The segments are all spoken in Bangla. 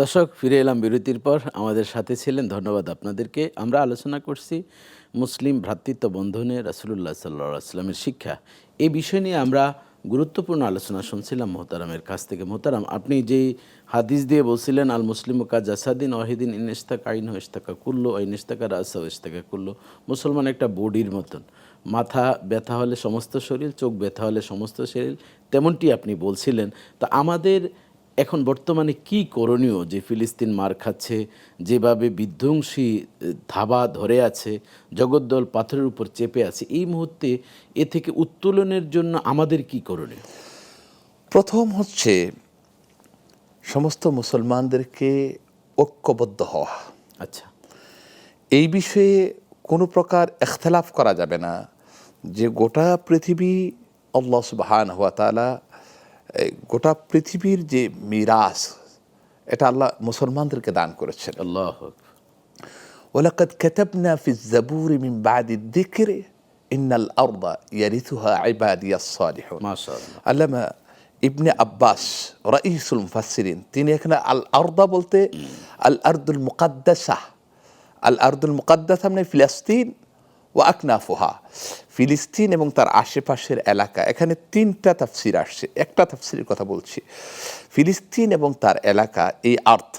দর্শক, ফিরে এলাম বিরতির পর। আমাদের সাথে ছিলেন, ধন্যবাদ আপনাদেরকে। আমরা আলোচনা করছি মুসলিম ভ্রাতৃত্ব বন্ধনে রাসূলুল্লাহ সাল্লাল্লাহু আলাইহি ওয়াসাল্লামের শিক্ষা। এই বিষয় নিয়ে আমরা গুরুত্বপূর্ণ আলোচনা শুনছিলাম মোহতারামের কাছ থেকে। মোহতারাম, আপনি যেই হাদিস দিয়ে বলছিলেন, আল মুসলিমু কা জাসাদিন ওয়াহিদিন ইন ইশতাকা আইনহু ইশতাকা কুল্লু ওয়া ইন ইশতাকা রাসুহু ইশতাকা কুল্লু। মুসলমান একটা বডির মতন, মাথা ব্যথা হলে সমস্ত শরীর, চোখ ব্যথা হলে সমস্ত শরীর, তেমনটি আপনি বলছিলেন। তো আমাদের এখন বর্তমানে কি করণীয়? যে ফিলিস্তিন মার খাচ্ছে, যেভাবে বিধ্বংসী ধাবা ধরে আছে, জগদ্দল পাথরের উপর চেপে আছে, এই মুহূর্তে এ থেকে উত্তোলনের জন্য আমাদের কি করণীয়? প্রথম হচ্ছে সমস্ত মুসলমানদেরকে ঐক্যবদ্ধ হওয়া। আচ্ছা, এই বিষয়ে কোনো প্রকার ইখতিলাফ করা যাবে না যে গোটা পৃথিবী আল্লাহ সুবহানাহু ওয়া তাআলা, গোটা পৃথিবীর যে মিরাস, এটা আল্লাহ মুসলমানদেরকে দান করেছেন। আল্লাহ ওয়ালাকাদ কাতাবনা ফিজ জাবুরি মিন বাদি যিকরি ইন্নাল আরদা ইয়ারিথুহা ইবাদিয়াস সালিহুন। মাশাআল্লাহ। আল্লামা ইবনে আব্বাস রাইসুল মুফাসসিরিন, তিনি এখানে আল আরদা বলতে আল আরদুল মুকাদ্দাসা, আল আরদুল মুকাদ্দাসা মানে ফিলিস্তিন ওয়া আকনাফুহা, ফিলিস্তিন এবং তার আশেপাশের এলাকা। এখানে তিনটা তাফসির আসছে, একটা তাফসিরের কথা বলছি। ফিলিস্তিন এবং তার এলাকা, এই আর্থ,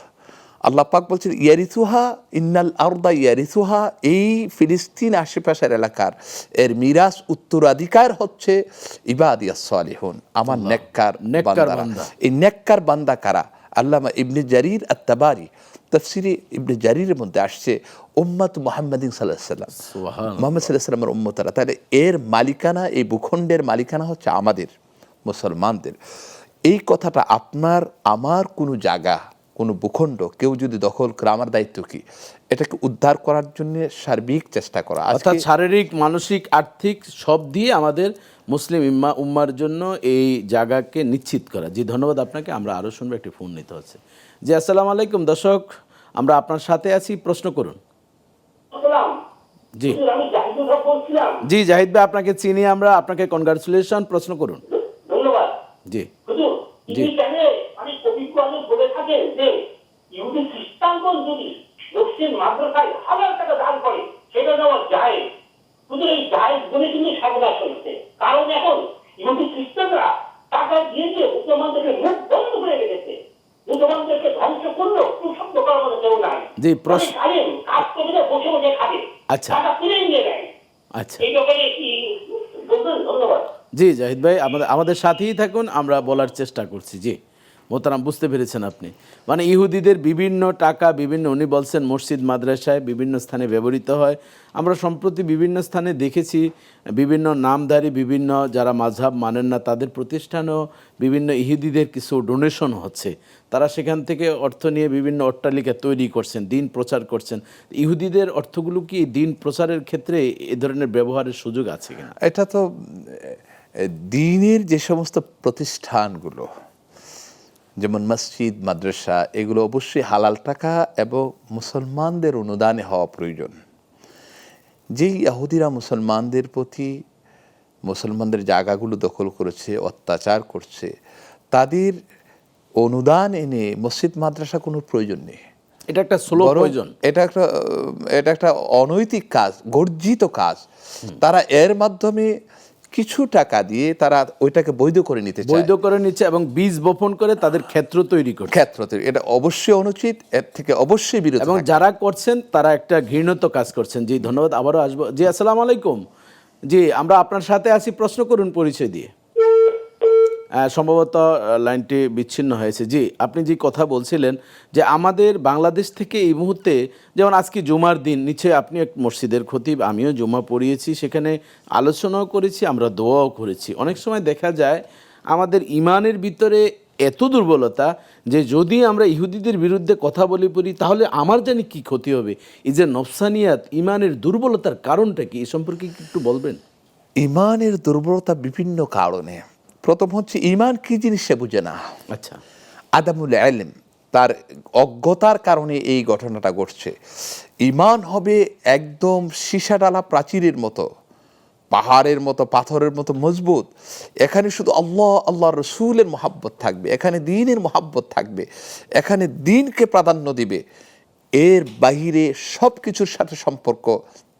আল্লাহ পাক বলছেন ইয়ারিথুহা ইন্নাল আরদা ইয়ারিথুহা, এই ফিলিস্তিন আশেপাশের এলাকার এর মিরাস উত্তরাধিকার হচ্ছে ইবাদিয়াস সালিহুন, আমার নেককার বান্দারা। এই নেককার বান্দা কারা? আল্লামা ইবনে জারির আত-তাবারি তাফসিরে ইবনে জারিরের মধ্যে আসছে উম্মত মুহাম্মাদিন সাল্লাল্লাহু আলাইহি ওয়াসাল্লাম, মুহাম্মদ সাল্লাল্লাহু আলাইহি ওয়াসাল্লামের উম্মতরা। তাহলে এর মালিকানা, এই ভূখণ্ডের মালিকানা হচ্ছে আমাদের মুসলমানদের। এই কথাটা আপনার আমার কোনো জায়গা, কোনো ভূখণ্ড কেউ যদি দখল করে, আমার দায়িত্ব কি? এটাকে উদ্ধার করার জন্য সার্বিক চেষ্টা করা, অর্থাৎ শারীরিক, মানসিক, আর্থিক সব দিয়ে আমাদের মুসলিম উম্মার জন্য এই জায়গাকে নিশ্চিত করা। জি, ধন্যবাদ আপনাকে। আমরা আরও শুনবো, একটি ফোন নিতে হচ্ছে। জি, আসসালামু আলাইকুম। দর্শক, আমরা আপনার সাথে আছি, প্রশ্ন করুন। জি জি, জাহিদ ভাই, আপনাকে চিনি আমরা, আপনাকে কনগ্রাচুলেশন। প্রশ্ন করুন। ধন্যবাদ। জি জি, আমি অভিজ্ঞতা বলে থাকেন যে ইহুদি খ্রিস্টানগণ যদি দক্ষিণ মাদ্রাসায় হাজার টাকা দান করে, সেটা নেওয়া যায়। শুধু এই জায়েজ বলে কিন্তু সর্বনাশ হয়েছে। কারণ এখন ইহুদি খ্রিস্টানরা টাকা দিয়ে দিয়ে মুসলমানদেরকে মুখ বন্ধ করে রেখেছে। মুসলমানদেরকে ধ্বংস করলেও শব্দ করার মতো কেউ নাই। জি, প্রশ্ন। কাজ করে বসে বসে খাবে, আচ্ছা টাকা তুলে নিয়ে নেয়। আচ্ছা, এই ব্যাপারে কি বলবেন? ধন্যবাদ। জি জাহিদ ভাই, আমাদের সাথেই থাকুন, আমরা বলার চেষ্টা করছি। জি মোহতারাম, বুঝতে পেরেছেন আপনি। মানে ইহুদিদের বিভিন্ন টাকা, বিভিন্ন, উনি বলছেন মসজিদ মাদ্রাসায় বিভিন্ন স্থানে ব্যবহৃত হয়। আমরা সম্প্রতি বিভিন্ন স্থানে দেখেছি, বিভিন্ন নামধারী, বিভিন্ন যারা মাযহাব মানেন না তাদের প্রতিষ্ঠানেও বিভিন্ন ইহুদিদের কিছু ডোনেশন হচ্ছে। তারা সেখান থেকে অর্থ নিয়ে বিভিন্ন অট্টালিকা তৈরি করছেন, দিন প্রচার করছেন। ইহুদিদের অর্থগুলো কি দিন প্রচারের ক্ষেত্রে এ ধরনের ব্যবহারের সুযোগ আছে কিনা? এটা তো দ্বীনের যে সমস্ত প্রতিষ্ঠানগুলো, যেমন মসজিদ, মাদ্রাসা, এগুলো অবশ্যই হালাল টাকা এবং মুসলমানদের অনুদানে হওয়া প্রয়োজন। যেই ইহুদিরা মুসলমানদের প্রতি, মুসলমানদের জায়গাগুলো দখল করেছে, অত্যাচার করছে, তাদের অনুদান এনে মসজিদ মাদ্রাসা কোনো প্রয়োজন নেই। এটা একটা স্লো প্রয়োজন, এটা একটা অনৈতিক কাজ, গর্জিত কাজ। তারা এর মাধ্যমে কিছু টাকা দিয়ে তারা ওইটাকে বৈধ করে নিচ্ছে এবং বীজ বপন করে তাদের ক্ষেত্র তৈরি করছে। এটা অবশ্যই অনুচিত, এর থেকে অবশ্যই বিরত। এবং যারা করছেন তারা একটা ঘৃণিত কাজ করছেন। জি, ধন্যবাদ। আবারও আসবো। জি, আসসালামু আলাইকুম। জি, আমরা আপনার সাথে আছি, প্রশ্ন করুন পরিচয় দিয়ে। সম্ভবত লাইনটি বিচ্ছিন্ন হয়েছে। জি, আপনি যে কথা বলছিলেন যে আমাদের বাংলাদেশ থেকে এই মুহূর্তে, যেমন আজকে জুমার দিন, নিশ্চয়ই আপনি এক মসজিদের খতিব, আমিও জুমা পড়িয়েছি, সেখানে আলোচনাও করেছি, আমরা দোয়াও করেছি। অনেক সময় দেখা যায় আমাদের ইমানের ভিতরে এত দুর্বলতা যে যদি আমরা ইহুদিদের বিরুদ্ধে কথা বলি পড়ি, তাহলে আমার জানি কি ক্ষতি হবে। এই যে নফসানিয়াত, ইমানের দুর্বলতার কারণটা কি, এ সম্পর্কে একটু বলবেন? ইমানের দুর্বলতা বিভিন্ন কারণে। প্রথম হচ্ছে ইমান কি জিনিস সে বুঝে না। আচ্ছা, আদামুল ইলম, তার অজ্ঞতার কারণে এই ঘটনাটা ঘটছে। ইমান হবে একদম সীসা ডালা প্রাচীরের মতো পাহাড়ের মতো পাথরের মতো মজবুত, এখানে শুধু আল্লাহ আল্লাহ রসুলের মহাব্বত থাকবে, এখানে দ্বীনের মহাব্বত থাকবে, এখানে দ্বীনকে প্রাধান্য দিবে, এর বাহিরে সব কিছুর সাথে সম্পর্ক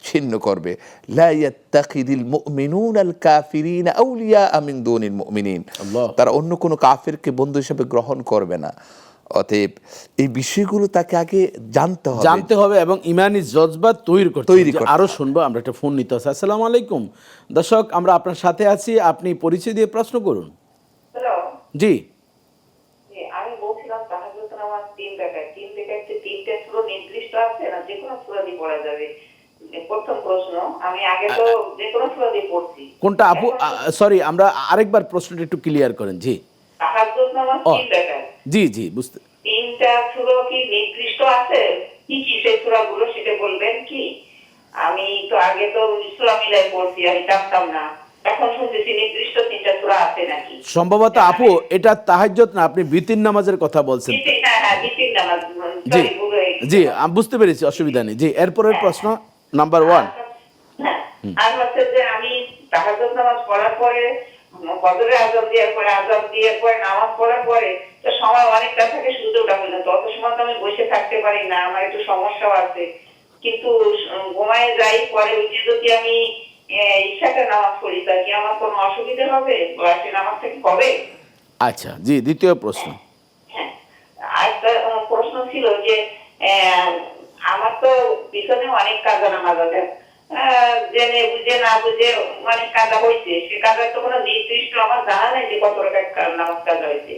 ছিন্ন করবে। লা ইয়াত্তাখিদিল মুমিনুনাল কাফিরিনা আউলিয়া মিন দুনিল মুমিনিন, আল্লাহ। তারা অন্য কোনো কাফিরকে বন্ধু হিসেবে গ্রহণ করবে না। অতএব এই বিষয়গুলো তাকে আগে জানতে হবে এবং ইমানি জজবা তৈরি করতে হবে। আরো শুনবো, আমরা একটা ফোন নিতে আছে। আসসালামু আলাইকুম দর্শক, আমরা আপনার সাথে আছি, আপনি পরিচয় দিয়ে প্রশ্ন করুন। হ্যালো, জি জি, আমি বলছিলাম তাহাজ্জুদ নামাজ 3 রাকাত, 3 রাকাতে 3টা সূরা নির্দিষ্ট আছে না, যে কোনো সূরা দিয়ে পড়া যাবে? প্রথম প্রশ্ন, আমি আগে তো যে কোনো সূরা দিয়ে পড়ছি। কোনটা আপু? সরি, আমরা আরেকবার প্রশ্নটা একটু ক্লিয়ার করেন। জি তাহাজ্জুদ নামাজ ও। 3 রাকাত, জি বুঝতে। 3টা সূরা কি নির্দিষ্ট আছে? কি কি সেই সূরাগুলো সেটা বলবেন কি? আমি তো আগে তো সূরা মিলাই পড়ছি, আমি জানতাম না, এখন শুনতেছি নির্দিষ্ট 3টা সূরা আছে নাকি। সম্ভবত আপু এটা তাহাজ্জুদ না, আপনি বিতির নামাজের কথা বলছেন। হ্যাঁ, বিতির নামাজ, জি সরি, ভুল হয়ে গেছে। জি, আমি বুঝতে পেরেছি, অসুবিধা নেই। জি, এরপরের প্রশ্ন নাম্বার 1। হ্যাঁ, আর হচ্ছে যে আমি তাহাজ্জুদ নামাজ পড়ার পরে, ফজরের আযান দিয়ে পরে নামাজ পড়ার পরে তো সময় অনেকটা থাকে, সূর্যটা হয় না, তত সময় তো আমি বসে থাকতে পারি না, আমার একটু সমস্যাও আছে, কিন্তু ঘুমায় যাই, পরে উঠে যদি আমি ইশাকে নামাজ পড়ি, তা কি আমার কোনো অসুবিধা হবে বা সে নামাজটা কি হবে? আচ্ছা, জি, দ্বিতীয় প্রশ্ন। হ্যাঁ, আরেকটা প্রশ্ন ছিল যে আমার তো পিছনে অনেক কাজা নামাজ আছে, জেনে বুঝে না বুঝে অনেক কাজা হয়েছে, সে কাজের তো কোনো নির্দিষ্ট আমার জানা নেই যে কত টাকা নামাজ কাজা হয়েছে।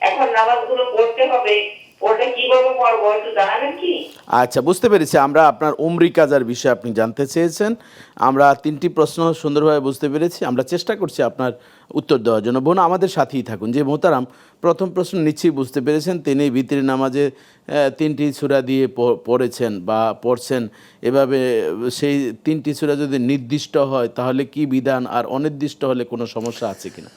এখন নামাজগুলো পড়তে হবে, পড়লে কিভাবে পড়বো একটু জানাবেন কি? আচ্ছা, বুঝতে পেরেছি। আমরা আপনার উমরি কাজার বিষয়ে আপনি জানতে চেয়েছেন। আমরা 3টি প্রশ্ন সুন্দরভাবে বুঝতে পেরেছি। আমরা চেষ্টা করছি আপনার উত্তর দেওয়ার জন্য। বোন, আমাদের সাথেই থাকুন। যে মোহতারাম প্রথম প্রশ্ন নিশ্চয়ই বুঝতে পেরেছেন, তিনি ভিতরি নামাজে 3টি সূরা দিয়ে পড়েছেন বা পড়ছেন। এভাবে সেই 3টি সূরা যদি নির্দিষ্ট হয় তাহলে কি বিধান, আর অনির্দিষ্ট হলে কোনো সমস্যা আছে কিনা?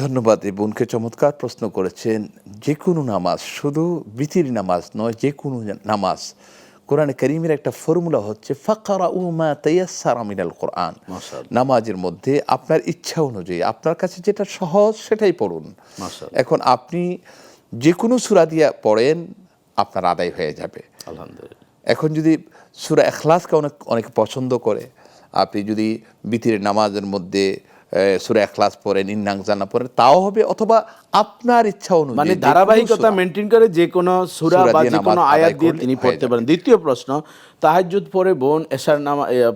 ধন্যবাদ, এই বোনকে চমৎকার প্রশ্ন করেছেন। যে কোনো নামাজ, শুধু বিতির নামাজ নয়, যে কোনো নামাজ, কোরআনে কারীমের একটা ফর্মুলা হচ্ছে ফাকরাউ মা তায়াসসারা মিনাল কোরআন। মাশাআল্লাহ। নামাজের মধ্যে আপনার ইচ্ছা অনুযায়ী আপনার কাছে যেটা সহজ সেটাই পড়ুন। মাশাআল্লাহ। এখন আপনি যে কোনো সূরা দিয়ে পড়েন, আপনার আদায় হয়ে যাবে। আলহামদুলিল্লাহ। এখন যদি সূরা ইখলাসকে অনেকে পছন্দ করে, আপনি যদি বিতিরের নামাজের মধ্যে সূরা ইখলাস পড়েন, ইন্নাংজানা পড়েন, তাও হবে, অথবা আপনার ইচ্ছা অনুযায়ী মানে যে কোনো ধারাবাহিকতা সূরা। মেনটেন করে যে কোনো সূরা সূরা বা দিয়ে যে নামাজ কোনো আদায় আয়াত দিয়ে করলে তিনি হয়ে পড়তে যাবে। পারেন। দ্বিতীয় প্রশ্ন, তাহাজ্জুদ পড়ে বোন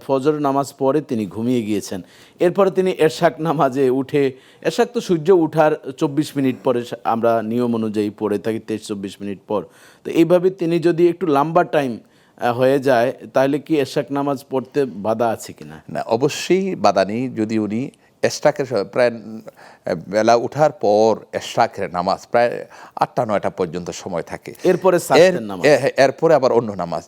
ফজরের নামাজ পড়ে তিনি ঘুমিয়ে গিয়েছেন, এরপরে তিনি এরশাক নামাজে উঠে, এরশাক তো সূর্য উঠার 24 মিনিট পরে আমরা নিয়ম অনুযায়ী পড়ে থাকি, 23-24 মিনিট পর। তো এইভাবে তিনি যদি একটু লম্বা টাইম হয়ে যায়, তাহলে কি এরশাক নামাজ পড়তে বাধা আছে কিনা? না, অবশ্যই বাধা নেই। যদি উনি এশরাকের প্রায় বেলা ওঠার পর এশরাকের নামাজ প্রায় 8টা-9টা পর্যন্ত সময় থাকে, এরপরে সাজদার নামাজ। এরপরে আবার অন্য নামাজ,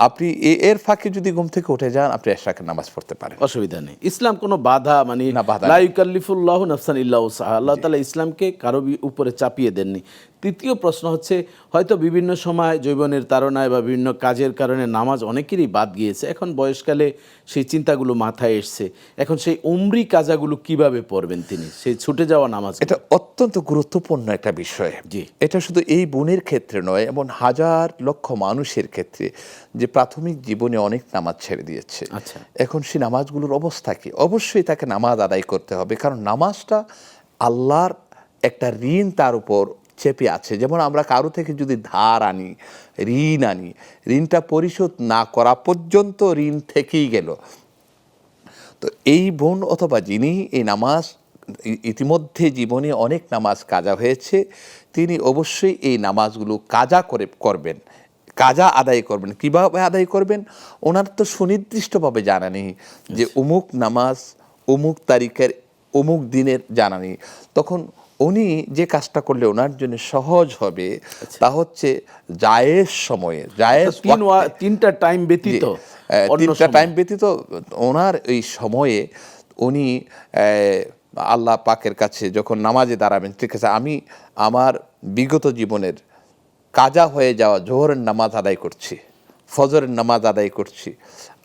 আপনি এর ফাঁকে যদি ঘুম থেকে উঠে যান, আপনি এশরাকের নামাজ পড়তে পারেন, অসুবিধা নেই। ইসলাম কোনো বাধা মানে না, বাধা লা নেই। ইউকাল্লিফুল্লাহু নাফসান ইল্লা উসআহা, আল্লাহ তাআলা ইসলামকে কারো উপরে চাপিয়ে দেননি। তৃতীয় প্রশ্ন হচ্ছে, হয়তো বিভিন্ন সময় যৌবনের তাড়নায় বা বিভিন্ন কাজের কারণে নামাজ অনেকেরই বাদ গিয়েছে, এখন বয়সকালে সেই চিন্তাগুলো মাথায় এসছে, এখন সেই উমরি কাজাগুলো কিভাবে পড়বেন তিনি, সেই ছুটে যাওয়া নামাজ? এটা অত্যন্ত গুরুত্বপূর্ণ একটা বিষয়। জি। এটা শুধু এই বোনের ক্ষেত্রে নয়, এমন হাজার লক্ষ মানুষের ক্ষেত্রে যে প্রাথমিক জীবনে অনেক নামাজ ছেড়ে দিয়েছে। আচ্ছা। এখন সেই নামাজগুলোর অবস্থা কি? অবশ্যই তাকে নামাজ আদায় করতে হবে, কারণ নামাজটা আল্লাহর একটা ঋণ তার উপর চেপে আছে। যেমন আমরা কারো থেকে যদি ধার আনি, ঋণ আনি, ঋণটা পরিশোধ না করা পর্যন্ত ঋণ থেকেই গেল। তো এই বোন অথবা যিনি এই নামাজ ইতিমধ্যে জীবনে অনেক নামাজ কাজা হয়েছে, তিনি অবশ্যই এই নামাজগুলো কাজা করবেন, কাজা আদায় করবেন। কিভাবে আদায় করবেন? ওনার তো সুনির্দিষ্টভাবে জানা নেই যে অমুক নামাজ অমুক তারিখের অমুক দিনের জানা নেই। তখন উনি যে কাজটা করলে ওনার জন্য সহজ হবে, তা হচ্ছে জায়েজ সময়ে, জায়েজ তিনটা টাইম ব্যতীত, তিনটা টাইম ব্যতীত ওনার এই সময়ে উনি আল্লাহ পাকের কাছে যখন নামাজে দাঁড়াবেন, ঠিক আছে, আমি আমার বিগত জীবনের কাজা হয়ে যাওয়া জোহরের নামাজ আদায় করছি, ফজরের নামাজ আদায় করছি,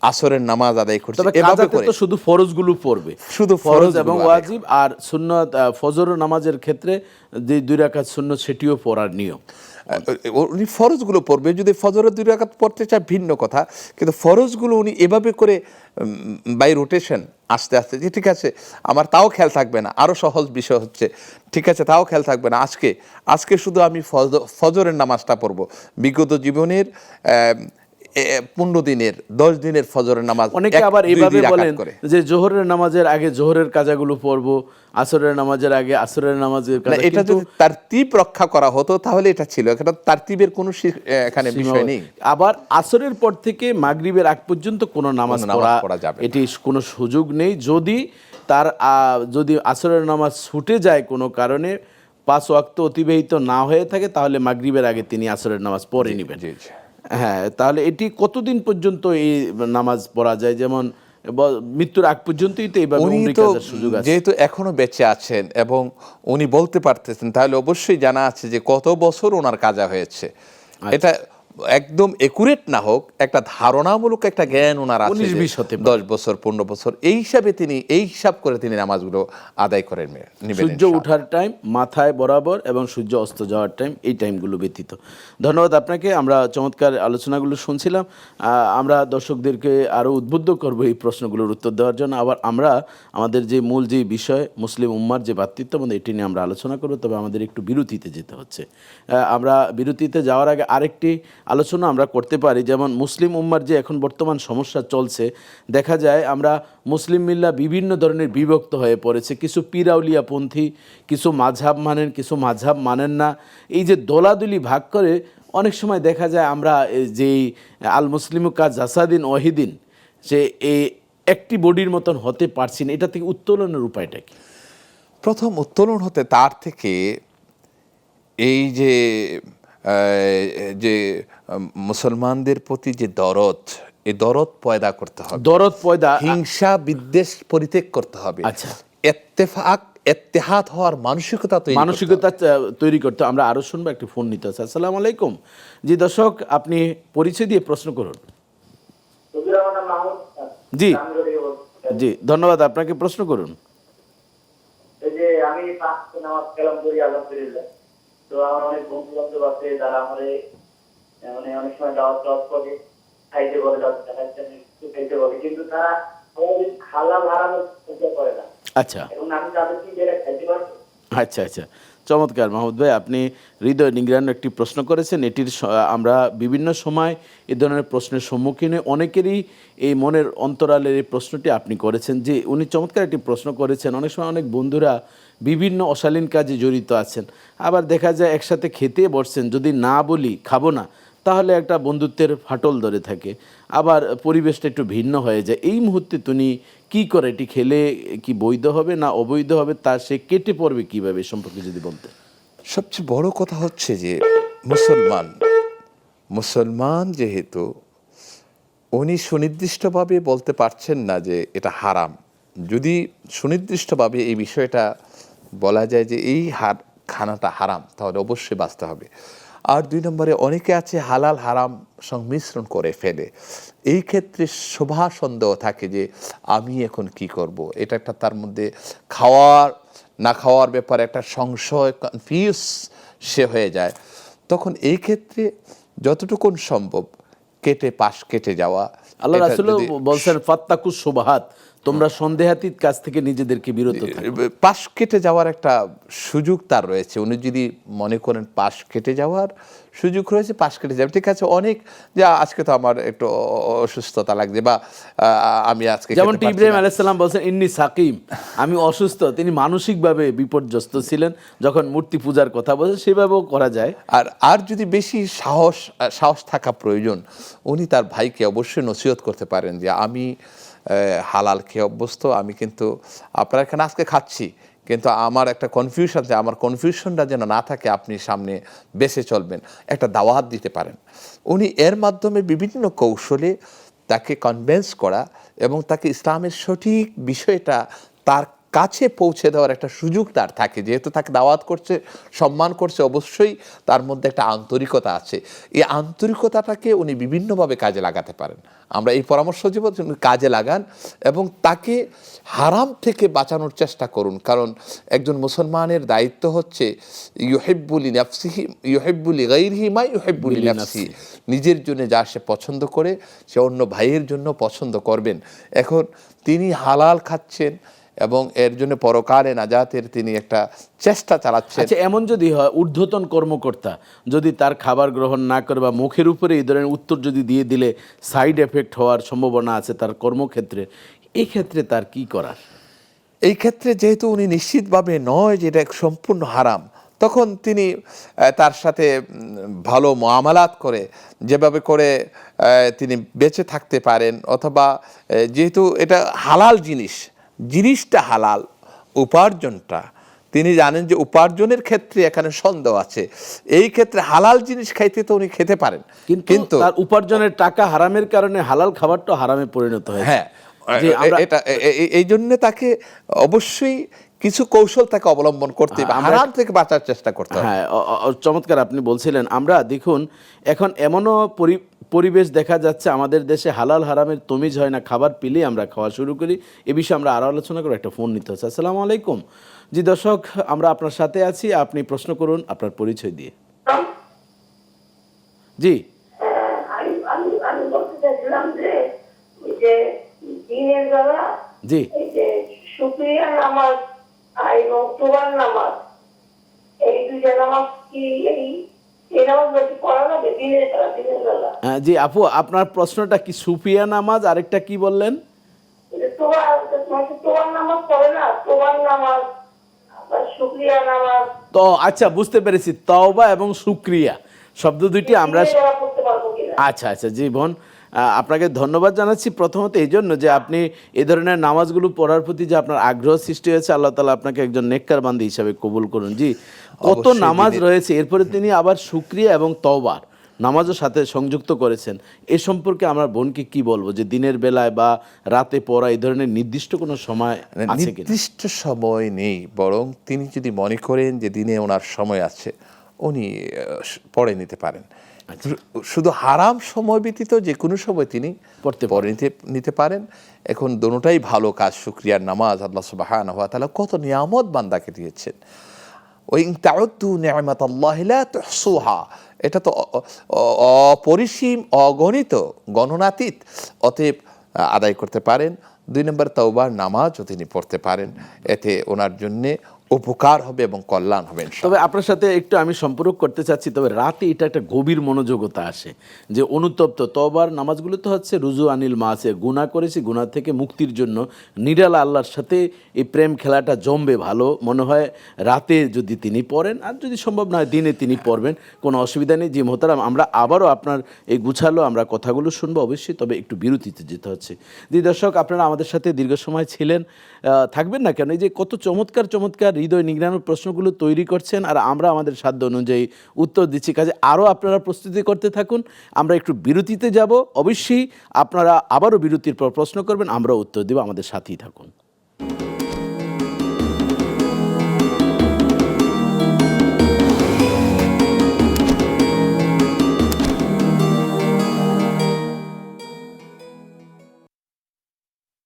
আসরের নামাজ আদায় করছি, তবে এভাবে কাজাতে করে তো শুধু ফরজগুলো পড়বে, শুধু ফরজ ফরজগুলো এবং আদায় ওয়াজিব, আর সুন্নত ফজর নামাজের ক্ষেত্রে যে 2 রাকাত সুন্নত সেটিও পড়ার নিয়ম। উনি ফরজগুলো পড়বে। যদি ফজরের 2 রাকাত পড়তে চায় ভিন্ন কথা, কিন্তু ফরজগুলো উনি এভাবে করে বাই রোটেশন আস্তে আস্তে, যে ঠিক আছে আমার তাও খেয়াল থাকবে না, আরও সহজ বিষয় হচ্ছে ঠিক আছে তাও খেয়াল থাকবে না, আজকে শুধু আমি ফজরের নামাজটা পড়বো। বিগত জীবনের 15 দিনের 10 দিনের ফজরের নামাজ অনেকে 1, আবার 2, এইভাবে 2 রাকাত বলেন করে। যে জোহরের নামাজের আগে জোহরের কাজাগুলো পড়বো, আসরের নামাজের আগে আসরের নামাজের না, কাজা। এটা কিন্তু যদি তারতিব রক্ষা করা হতো তাহলে এটা ছিল, এটা তারতিবের কোনো এখানে বিষয় নেই। আবার আসরের পর থেকে মাগরিবের আগ পর্যন্ত কোনো নামাজ পড়া যাবে না। এটি কোনো সুযোগ নেই। যদি তার যদি আসরের নামাজ ছুটে যায় কোনো কারণে, 5 ওয়াক্ত অতিবাহিত না হয়ে থাকে, তাহলে মাগরিবের আগে তিনি আসরের নামাজ পড়ে নেবেন। জি, জি। হ্যাঁ, তাহলে এটি কতদিন পর্যন্ত এই নামাজ পড়া যায়? যেমন মৃত্যুর আগ পর্যন্তই তো এইভাবে উনি উমরি তো কাজার সুযোগ আছে। যেহেতু এখনো বেঁচে আছেন এবং উনি বলতে পারতেছেন, তাহলে অবশ্যই জানা আছে যে কত বছর ওনার কাজা হয়েছে। এটা একদম একুরেট না হোক, একটা ধারণামূলক একটা জ্ঞান ওনার আছে 19-20 হতে পারে। 10 বছর 15 বছর এই হিসাব করে তিনি নামাজগুলো আদায় করে নেবেন। সূর্য ওঠার টাইম মাথায় বরাবর এবং সূর্য অস্ত যাওয়ার টাইম, এই টাইমগুলো ব্যতীত। ধন্যবাদ আপনাকে। আমরা চমৎকার আলোচনাগুলো শুনছিলাম। আমরা দর্শকদেরকে আরও উদ্বুদ্ধ করব এই প্রশ্নগুলোর উত্তর দেওয়ার জন্য। আবার আমরা আমাদের যে মূল যে বিষয় মুসলিম উম্মার যে ভ্রাতৃত্ববোধ, এটি নিয়ে আমরা আলোচনা করব। তবে আমাদের একটু বিরতিতে যেতে হচ্ছে। আমরা বিরতিতে যাওয়ার আগে আরেকটি আলোচনা আমরা করতে পারি। যেমন মুসলিম উম্মার যে এখন বর্তমান সমস্যা চলছে, দেখা যায় আমরা মুসলিম মিল্লা বিভিন্ন ধরনের বিভক্ত হয়ে পড়েছে। কিছু পীরাউলিয়া পন্থী, কিছু মাঝহাব মানেন, কিছু মাঝহাব মানেন না। এই যে দোলাদুলি ভাগ করে অনেক সময় দেখা যায় আমরা যেই আল মুসলিমুকা জাসাদিন ওয়াহিদিন, সে এই একটি বডির মতন হতে পারছি না। এটা থেকে উত্তোলনের উপায়টা কি? প্রথম উত্তোলন হতে তার থেকে এই যে মুসলমানদের প্রতি যে দরদ, এই দরদ পয়দা করতে হবে, দরদ পয়দা, হিংসা বিদ্বেষ পরিত্যাগ করতে হবে। আচ্ছা, ইত্তেহাদ হওয়ার মানসিকতা তৈরি করতে। আমরা আরো শুনবো, একটি ফোন নিতে আছে। আসসালামু আলাইকুম। জি দর্শক, আপনি পরিচয় দিয়ে প্রশ্ন করুন। জি জি, ধন্যবাদ আপনাকে, প্রশ্ন করুন। এই যে আমি 5 নামাজ কালাম করি আলহামদুলিল্লাহ, তো আমার অনেক বন্ধু বান্ধব আছে যারা আমার মানে অনেক সময় দাওয়াত করে, খাইতে বলে, খাইতে বলে, কিন্তু তারা হালাল হারাম করে না। আচ্ছা এবং আমি তাদের কি যেটা খাইতে পারবো? আচ্ছা আচ্ছা, চমৎকার মাহমুদ ভাই, আপনি হৃদয় নিংড়ানো একটি প্রশ্ন করেছেন। এটির আমরা বিভিন্ন সময় এ ধরনের প্রশ্নের সম্মুখীন হই। অনেকেরই এই মনের অন্তরালের এই প্রশ্নটি আপনি করেছেন, যে উনি চমৎকার একটি প্রশ্ন করেছেন। অনেক সময় অনেক বন্ধুরা বিভিন্ন অশালীন কাজে জড়িত আছেন, আবার দেখা যায় একসাথে খেতে বসছেন, যদি না বলি খাবো না, তাহলে একটা বন্ধুত্বের ফাটল ধরে থাকে, আবার পরিবেশটা একটু ভিন্ন হয়ে যায়। এই মুহূর্তে তুমি কি করে, এটি খেলে কি বৈধ হবে না অবৈধ হবে, তা সে কেটে পড়বে কিভাবে, সম্পর্কে যদি বলতেন। সবচেয়ে বড় কথা হচ্ছে যে মুসলমান যেহেতু উনি সুনির্দিষ্টভাবে বলতে পারছেন না যে এটা হারাম। যদি সুনির্দিষ্টভাবে এই বিষয়টা বলা যায় যে এই খানাটা হারাম, তাহলে অবশ্যই বাঁচতে হবে। আর 2 নম্বরে অনেকে আছে হালাল হারাম সংমিশ্রণ করে ফেলে। এই ক্ষেত্রে শোভা সন্দেহ থাকে যে আমি এখন কি করব। এটা একটা তার মধ্যে খাওয়ার না খাওয়ার ব্যাপারে একটা সংশয়, কনফিউজ সে হয়ে যায়। তখন এই ক্ষেত্রে যতটুকুন সম্ভব পাশ কেটে যাওয়া। আল্লাহ রাসূল বলছেন ফাত্তাকুস শুবহাত, তোমরা সন্দেহাতীত কাজ থেকে নিজেদেরকে বিরত থাকো। পাশ কেটে যাওয়ার একটা সুযোগ তার রয়েছে। উনি যদি মনে করেন পাশ কেটে যাওয়ার সুযোগ রয়েছে, পাশ কেটে যাবে, ঠিক আছে। অনেক যে আজকে তো আমার একটু অসুস্থতা লাগছে, বা আমি আজকে, যেমন ইব্রাহিম আলাইহিস সালাম বলছেন ইন্নী সাকিম, আমি অসুস্থ। তিনি মানসিকভাবে বিপর্যস্ত ছিলেন যখন মূর্তি পূজার কথা বলছেন, সেভাবেও করা যায়। আর যদি বেশি সাহস থাকা প্রয়োজন, উনি তার ভাইকে অবশ্যই নসিহত করতে পারেন যে আমি হালাল খেয়ে অভ্যস্ত, আমি কিন্তু আপনার এখানে আজকে খাচ্ছি, কিন্তু আমার একটা কনফিউশন আছে, আমার কনফিউশনটা যেন না থাকে, আপনি সামনে বেঁচে চলবেন, একটা দাওয়াত দিতে পারেন। উনি এর মাধ্যমে বিভিন্ন কৌশলে তাকে কনভিন্স করা এবং তাকে ইসলামের সঠিক বিষয়টা তার কাছে পৌঁছে দেওয়ার একটা সুযোগ তার থাকে, যেহেতু তাকে দাওয়াত করছে, সম্মান করছে, অবশ্যই তার মধ্যে একটা আন্তরিকতা আছে। এই আন্তরিকতাটাকে উনি বিভিন্নভাবে কাজে লাগাতে পারেন। আমরা এই পরামর্শ দিব যে উনি কাজে লাগান এবং তাকে হারাম থেকে বাঁচানোর চেষ্টা করুন। কারণ একজন মুসলমানের দায়িত্ব হচ্ছে ইউহিব্বুলি নাফসিহি ইউহিব্বুলি গায়রিহি মা ইউহিব্বুলি নাফসিহি, নিজের জন্য যা সে পছন্দ করে সে অন্য ভাইয়ের জন্য পছন্দ করবেন। এখন তিনি হালাল খাচ্ছেন এবং এর জন্য পরকালে নাজাতের তিনি একটা চেষ্টা চালাচ্ছেন। আচ্ছা, এমন যদি হয় ঊর্ধ্বতন কর্মকর্তা যদি তার খাবার গ্রহণ না করে বা মুখের উপরে এই ধরনের উত্তর যদি দিয়ে দিলে সাইড এফেক্ট হওয়ার সম্ভাবনা আছে তার কর্মক্ষেত্রে, এই ক্ষেত্রে তার কি করার? এই ক্ষেত্রে যেহেতু উনি নিশ্চিতভাবে নয় যে এটা সম্পূর্ণ হারাম, তখন তিনি তার সাথে ভালো মুআমালাত করে যেভাবে করে তিনি বেঁচে থাকতে পারেন, অথবা যেহেতু এটা হালাল জিনিসটা হালাল, উপার্জনটা তিনি জানেন যে উপার্জনের ক্ষেত্রে এখানে সন্দেহ আছে, এই ক্ষেত্রে হালাল জিনিস খাইতে তো উনি খেতে পারেন, কিন্তু তার উপার্জনের টাকা হারামের কারণে হালাল খাবারটা হারামে পরিণত হয়। হ্যাঁ, এটা এই জন্য তাকে অবশ্যই কিছু কৌশল তাকে অবলম্বন করতে হবে, হারাম থেকে বাঁচার চেষ্টা করতে হবে। হ্যাঁ, চমৎকার আপনি বলছিলেন। আমরা দেখুন এখন এমনও পরিবেশ দেখা যাচ্ছে আমাদের দেশে হালাল হারামের তমিজ হয় না, খাবার পেলেই আমরা খাওয়া শুরু করি। এ বিষয়ে আমরা আরও আলোচনা করে একটা ফোন নিতে হচ্ছে। আসসালামু আলাইকুম। জি দর্শক, আমরা আপনার সাথে আছি, আপনি প্রশ্ন করুন আপনার পরিচয় দিয়ে। জি, আমি বলতে চাইছিলাম যে ওই যে দিনের বেলা জি, এই যে শুকরিয়া নামাজ আর এবং তোবার নামাজ, এই দুইটা নামাজ কি এই নামাজ বেশি পড়া লাগে দিনের বেলা? জি আপু, আপনার প্রশ্নটা কি? সুফিয়া নামাজ, আরেকটা কি বললেন? তোবার নামাজ পড়ে না, তোবার নামাজ আবার শুকরিয়া নামাজ তো আচ্ছা, বুঝতে পেরেছি। তওবা এবং শুকরিয়া শব্দ দুইটি আমরা পড়তে পারবো কিনা? আচ্ছা আচ্ছা, জি বোন, আপনাকে ধন্যবাদ জানাচ্ছি প্রথমত এই জন্য যে আপনি এই ধরনের নামাজগুলো পড়ার প্রতি যে আপনার আগ্রহ সৃষ্টি হয়েছে। আল্লাহ তাআলা আপনাকে একজন নেককার বান্দী হিসাবে কবুল করুন। জি, কত অবশ্যই নামাজ দিনের- রয়েছে, এরপরে তিনি আবার শুকরিয়া এবং তওবার নামাজের সাথে সংযুক্ত করেছেন। এ সম্পর্কে আমার বোনকে কি বলবো যে দিনের বেলায় বা রাতে পড়া এই ধরনের নির্দিষ্ট কোনো সময় আছে কিনা? নির্দিষ্ট সময় নেই, বরং তিনি যদি মনে করেন যে দিনে ওনার সময় আছে, উনি পড়ে নিতে পারেন। শুধু হারাম সময় ব্যতীত যে কোনো সময় তিনি পড়ে নিতে পারেন। এখন দোনোটাই ভালো কাজ। শুকরিয়ার নামাজ, আল্লাহ সুবহানাহু ওয়া তাআলা কত নিয়ামত বান্দাকে দিয়েছেন। ওয়া ইন তাউদ্দু নি'মাতাল্লাহি লা তুহসুহা, এটা তো অপরিসীম, অগণিত, গণনাতীত, অতএব আদায় করতে পারেন। 2 নম্বর তওবার নামাজও তিনি পড়তে পারেন, এতে ওনার জন্যে উপকার হবে এবং কল্যাণ হবে ইনশাআল্লাহ। তবে আপনার সাথে একটু আমি সম্পর্ক করতে চাচ্ছি, তবে রাতে এটা একটা গভীর মনোযোগতা আসে যে অনুতপ্ত তওবার নামাজগুলো তো হচ্ছে রুজু আনিল মাসে, গুনাহ করেছি, গুনাহ থেকে মুক্তির জন্য নিরালা আল্লাহর সাথে এই প্রেম খেলাটা জমবে ভালো মনে হয় রাতে যদি তিনি পড়েন, আর যদি সম্ভব না হয় দিনে তিনি পড়বেন, কোনো অসুবিধা নেই। জি মোহতারাম, আমরা আবারও আপনার এই গুছালো আমরা কথাগুলো শুনবো অবশ্যই, তবে একটু বিরতিতে যেতে হচ্ছে। জি দর্শক, আপনারা আমাদের সাথে দীর্ঘ সময় ছিলেন, থাকবেন না কেন? এই যে কত চমৎকার চমৎকার হৃদয় নিংড়ানোর প্রশ্নগুলো তৈরি করছেন আর আমরা আমাদের সাধ্য অনুযায়ী উত্তর দিচ্ছি। কাজে আরও আপনারা প্রস্তুতি করতে থাকুন। আমরা একটু বিরতিতে যাব, অবশ্যই আপনারা আবারও বিরতির পর প্রশ্ন করবেন, আমরাও উত্তর দেব। আমাদের সাথেই থাকুন।